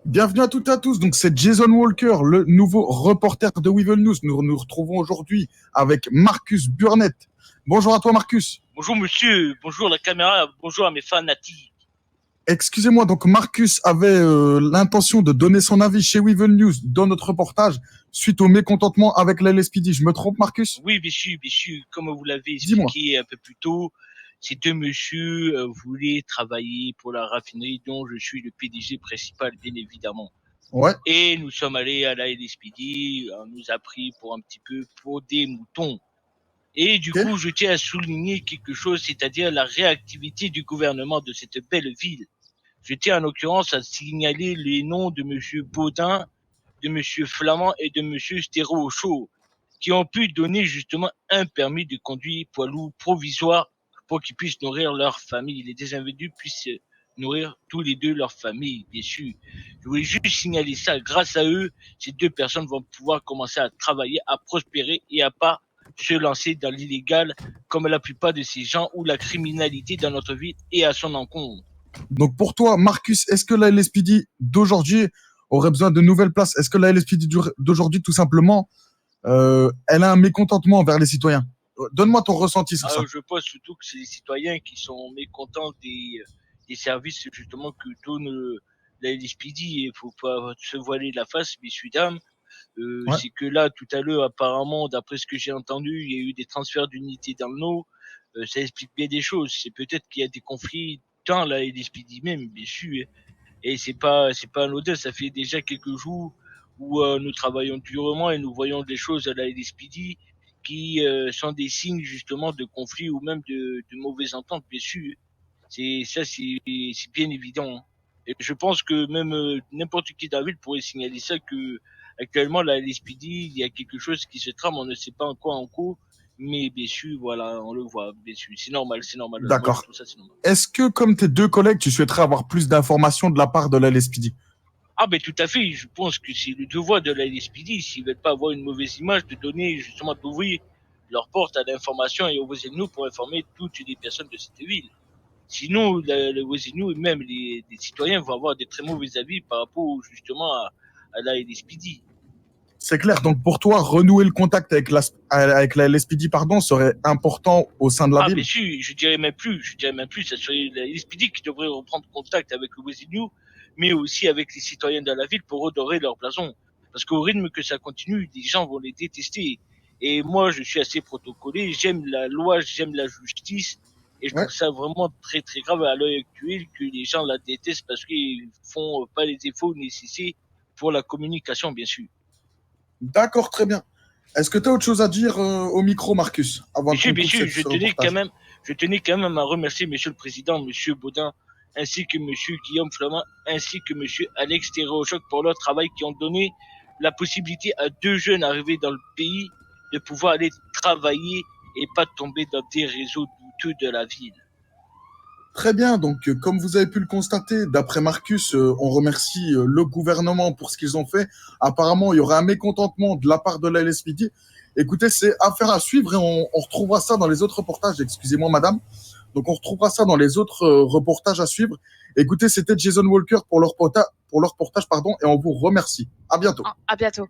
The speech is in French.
Bienvenue à toutes et à tous. Donc, c'est Jason Walker, le nouveau reporter de Weevil News. Nous nous retrouvons aujourd'hui avec Marcus Burnett. Bonjour à toi, Marcus. Bonjour monsieur, bonjour la caméra, bonjour à mes fanatiques. Excusez-moi, donc Marcus avait l'intention de donner son avis chez Weevil News dans notre reportage suite au mécontentement avec la LSPD. Je me trompe, Marcus? Oui, bien sûr, comme vous l'avez Dis-moi. expliqué un peu plus tôt, ces deux messieurs voulaient travailler pour la raffinerie dont je suis le PDG principal, bien évidemment. Ouais. Et nous sommes allés à la LSPD, on nous a pris pour un petit peu pour des moutons. Et du coup, je tiens à souligner quelque chose, c'est-à-dire la réactivité du gouvernement de cette belle ville. Je tiens en l'occurrence à signaler les noms de monsieur Baudin, de monsieur Flamand et de monsieur Stéréochaud, qui ont pu donner justement un permis de conduire poids lourd provisoire pour qu'ils puissent nourrir leur famille. Les désinvendus puissent nourrir tous les deux leur famille, bien sûr. Je voulais juste signaler ça. Grâce à eux, ces deux personnes vont pouvoir commencer à travailler, à prospérer et à pas se lancer dans l'illégal comme la plupart de ces gens où la criminalité dans notre ville est à son encontre. Donc, pour toi, Marcus, est-ce que la LSPD d'aujourd'hui aurait besoin de nouvelles places? Est-ce que la LSPD d'aujourd'hui, tout simplement, elle a un mécontentement envers les citoyens? Donne-moi ton ressenti sur ça. Je pense surtout que c'est les citoyens qui sont mécontents des services justement que donne la LSPD. Il faut pas se voiler la face, messieurs dames. Ouais. C'est que là, tout à l'heure, apparemment, d'après ce que j'ai entendu, il y a eu des transferts d'unités dans le Nord. Ça explique bien des choses. C'est peut-être qu'il y a des conflits dans la LSPD même, bien sûr. Et c'est pas anodin. Ça fait déjà quelques jours où nous travaillons durement et nous voyons des choses à la LSPD qui sont des signes justement de conflits ou même de mauvaises ententes, bien sûr. C'est bien évident. Et je pense que même n'importe qui dans la ville pourrait signaler ça que actuellement la LSPD, il y a quelque chose qui se trame, on ne sait pas encore en cours, mais bien sûr, voilà, on le voit, bien sûr. C'est normal, c'est normal. Moi, je D'accord. trouve ça, c'est normal. Est-ce que, comme tes deux collègues, tu souhaiterais avoir plus d'informations de la part de la LSPD? Ah ben tout à fait, je pense que c'est le devoir de la LSPD, s'ils veulent pas avoir une mauvaise image, de donner justement, d'ouvrir leurs portes à l'information et aux voisins pour informer toutes les personnes de cette ville. Sinon, les voisins et même les citoyens vont avoir des très mauvais avis par rapport justement à la LSPD. C'est clair. Donc, pour toi, renouer le contact avec la LSPD, pardon, serait important au sein de la Ah bien ville? sûr, je dirais même plus, ça serait la LSPD qui devrait reprendre contact avec le voisin, mais aussi avec les citoyens de la ville pour redorer leur blason. Parce qu'au rythme que ça continue, des gens vont les détester. Et moi, je suis assez protocolé, j'aime la loi, j'aime la justice, et je Ouais. trouve ça vraiment très très grave à l'heure actuelle que les gens la détestent parce qu'ils font pas les efforts nécessaires pour la communication, bien sûr. D'accord, très bien. Est-ce que tu as autre chose à dire au micro, Marcus, avant qu'on Bien coupe sûr, ce reportage? je tenais quand même à remercier Monsieur le Président, Monsieur Baudin, ainsi que Monsieur Guillaume Flamand, ainsi que Monsieur Alex Théréochoc pour leur travail qui ont donné la possibilité à deux jeunes arrivés dans le pays de pouvoir aller travailler et pas tomber dans des réseaux douteux de la ville. Très bien. Donc, comme vous avez pu le constater, d'après Marcus, on remercie le gouvernement pour ce qu'ils ont fait. Apparemment, il y aura un mécontentement de la part de la LSPD. Écoutez, c'est affaire à suivre et on retrouvera ça dans les autres reportages. Excusez-moi, madame. Donc, on retrouvera ça dans les autres reportages à suivre. Écoutez, c'était Jason Walker pour leur reportage, pardon, et on vous remercie. À bientôt. À bientôt.